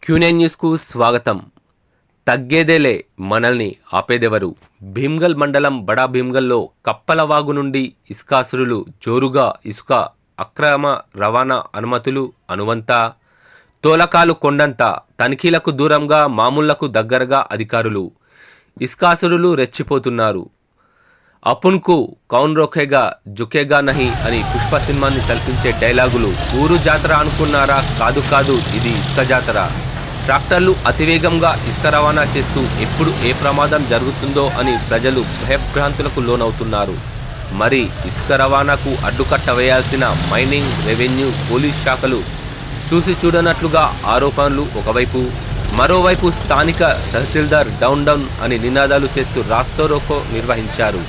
క్యూనే న్యూస్కు స్వాగతం. తగ్గేదేలే, మనల్ని ఆపేదెవరు? భీమ్గల్ మండలం బడా భీమ్గల్లో కప్పలవాగు నుండి ఇసుకాసురులు జోరుగా ఇసుక అక్రమ రవాణా అనుమతులు అనువంతా, తోలకాలు కొండంత, తనిఖీలకు దూరంగా మామూళ్లకు దగ్గరగా అధికారులు. ఇసుకాసురులు రెచ్చిపోతున్నారు. అపున్కు కౌన్ రోకేగా జుకేగా నహి అని పుష్ప సినిమాని తలపించే డైలాగులు. ఊరు జాతర అనుకున్నారా? కాదు కాదు, ఇది ఇసుక జాతర. ట్రాక్టర్లు అతివేగంగా ఇసుక రవాణా చేస్తూ ఎప్పుడు ఏ ప్రమాదం జరుగుతుందో అని ప్రజలు భయభ్రాంతులకు లోనవుతున్నారు. మరి ఇసుక రవాణాకు అడ్డుకట్ట వేయాల్సిన మైనింగ్, రెవెన్యూ, పోలీస్ శాఖలు చూసి చూడనట్లుగా ఆరోపణలు ఒకవైపు, మరోవైపు స్థానిక తహసీల్దార్ డౌన్ డౌన్ అని నినాదాలు చేస్తూ రాస్తారోకో నిర్వహించారు.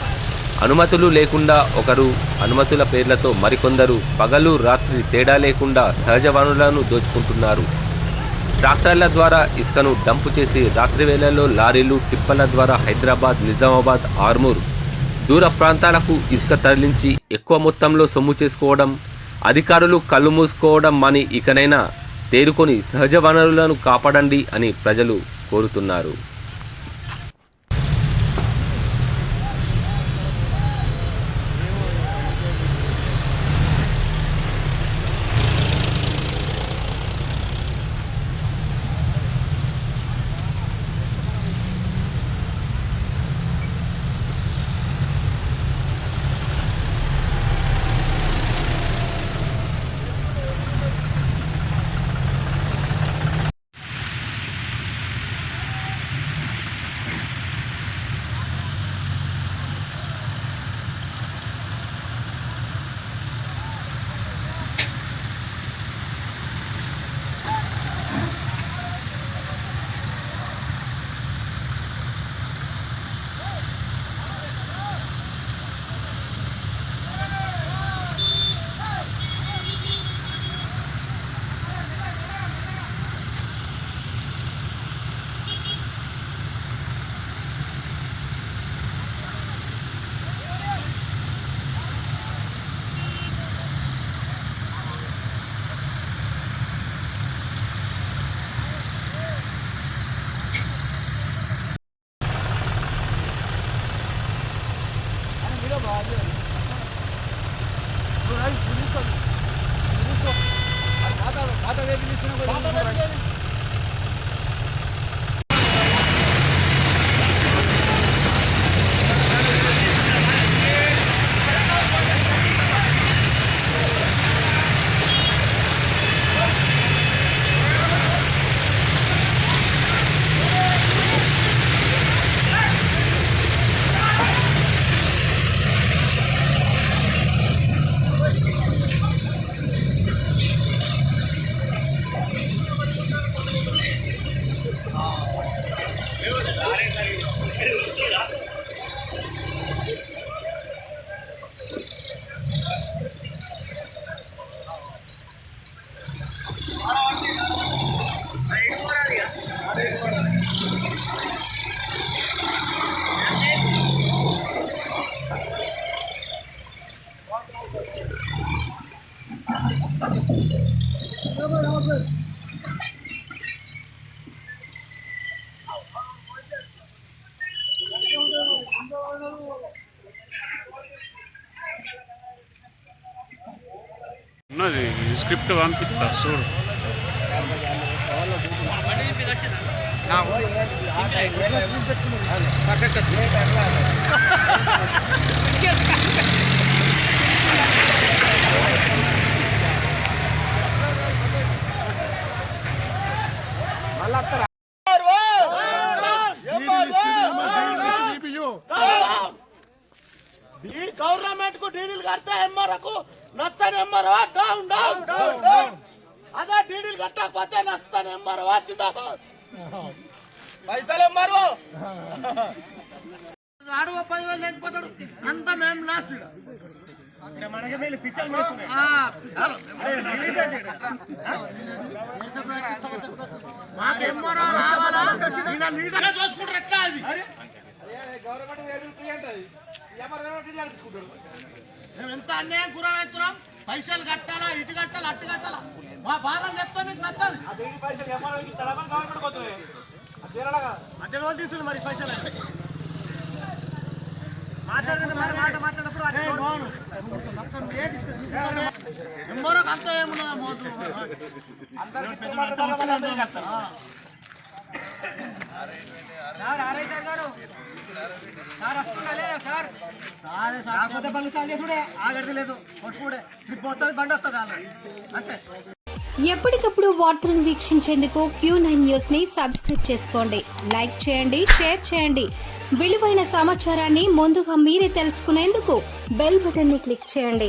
అనుమతులు లేకుండా ఒకరు, అనుమతుల పేర్లతో మరికొందరు పగలు రాత్రి తేడా లేకుండా సహజ వనరులను దోచుకుంటున్నారు. ట్రాక్టర్ల ద్వారా ఇసుకను డంపు చేసి రాత్రి వేళల్లో లారీలు, టిప్పర్ల ద్వారా హైదరాబాద్, నిజామాబాద్, ఆర్మూర్ దూర ప్రాంతాలకు ఇసుక తరలించి ఎక్కువ మొత్తంలో సొమ్ము చేసుకోవడం. అధికారులు కళ్ళు మూసుకోవడం మాని ఇకనైనా తేరుకొని సహజ వనరులను కాపాడండి అని ప్రజలు కోరుతున్నారు. ఉన్నది స్క్రిప్ట్ పంపిస్తా చూడు. गवर्नमेंट को डीडील करते एमआर को नచ్చని MR down down down down అదే డీడీల్ కట్టకపోతే నచ్చని एमआर జిందాబాద్ పైసలు एमआर ఆడవ 10,000 లేకపోతాడు అంత మేము లాస్ట్ ఇక్కడ మనకి మేలు పిచ్చలు మేస్తున్నాయి పిచ్చలు మాకు एमआर రావాలా ఈయన లీడర్ దోసుకుంటారు ఎట్లా అది గవర్నమెంట్ రేబుల్ క్లియర్ అది एमआर డీడీల్ అడుగుకుంటారు మేము ఎంత అన్యాయం గురవుతున్నాం. పైసలు కట్టాలా, ఇటు కట్టాలా, అట్టు కట్టాలా. మా బాధలు చెప్తే మీకు నచ్చదు. మధ్యలో వాళ్ళు తింటున్నారు మరి పైసలు మాట్లాడండి మరి మాట్లాడినప్పుడు ఎంఆర్ఓకి అంతా ఏమున్నదా మోజు కాకపోతే బండి చాలు చేసుడే ఆగడిది లేదు కొట్టుకుడే ట్రిప్ వస్తుంది బండి వస్తుంది అంతే. ఎప్పటికప్పుడు వార్తలను వీక్షించేందుకు Q9 న్యూస్ ని సబ్స్క్రైబ్ చేసుకోండి, లైక్ చేయండి, షేర్ చేయండి. విలువైన సమాచారాన్ని ముందుగా మీరే తెలుసుకునేందుకు బెల్ బటన్ ని క్లిక్ చేయండి.